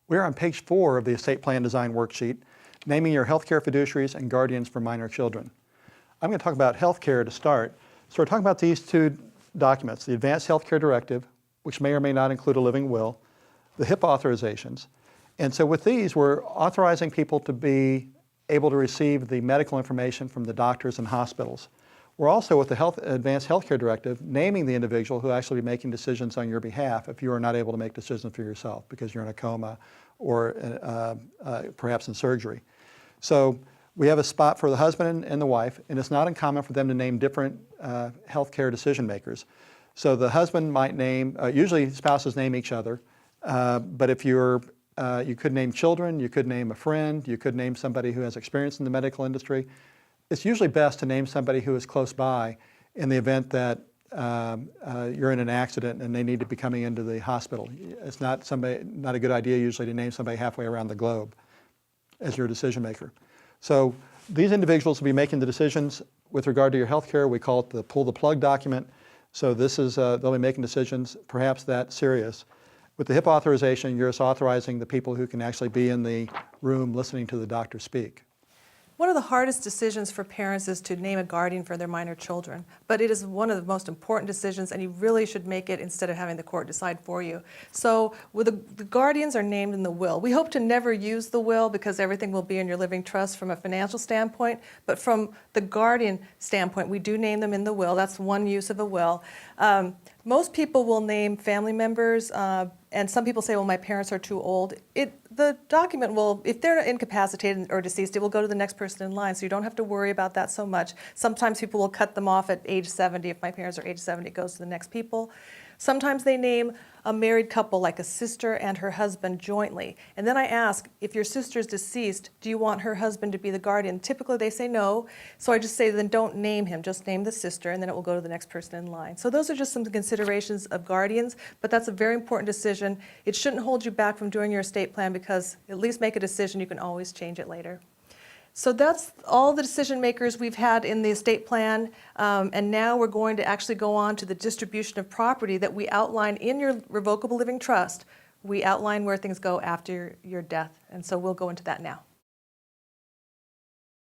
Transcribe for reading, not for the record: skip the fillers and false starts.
We're on page 4 of the estate plan design worksheet, naming your healthcare fiduciaries and guardians for minor children. I'm going to talk about healthcare to start. So we're talking about these two documents, the Advanced Healthcare Directive, which may or may not include a living will, the HIPAA authorizations. And so with these, we're authorizing people to be able to receive the medical information from the doctors and hospitals. We're also, with the Advanced Healthcare Directive, naming the individual who actually be making decisions on your behalf if you are not able to make decisions for yourself because you're in a coma or perhaps in surgery. So we have a spot for the husband and the wife, and it's not uncommon for them to name different healthcare decision makers. So the husband might name, usually spouses name each other, but if you could name children, you could name a friend, you could name somebody who has experience in the medical industry. It's usually best to name somebody who is close by in the event that you're in an accident and they need to be coming into the hospital. It's not a good idea usually to name somebody halfway around the globe as your decision maker. So these individuals will be making the decisions with regard to your health care. We call it the pull the plug document. So this is, they'll be making decisions perhaps that serious. With the HIPAA authorization, you're just authorizing the people who can actually be in the room listening to the doctor speak. One of the hardest decisions for parents is to name a guardian for their minor children, but it is one of the most important decisions, and you really should make it instead of having the court decide for you. So the guardians are named in the will. We hope to never use the will because everything will be in your living trust from a financial standpoint, but from the guardian standpoint, we do name them in the will. That's one use of a will. Most people will name family members, and some people say, well, my parents are too old. The document will, if they're incapacitated or deceased, it will go to the next person in line, so you don't have to worry about that so much. Sometimes people will cut them off at age 70. If my parents are age 70, it goes to the next people. Sometimes they name a married couple, like a sister and her husband jointly. And then I ask, if your sister's deceased, do you want her husband to be the guardian? Typically they say no, so I just say then don't name him, just name the sister, and then it will go to the next person in line. So those are just some considerations of guardians, but that's a very important decision. It shouldn't hold you back from doing your estate plan because at least make a decision, you can always change it later. So that's all the decision makers we've had in the estate plan, and now we're going to actually go on to the distribution of property that we outline in your revocable living trust. We outline where things go after your death, and so we'll go into that now.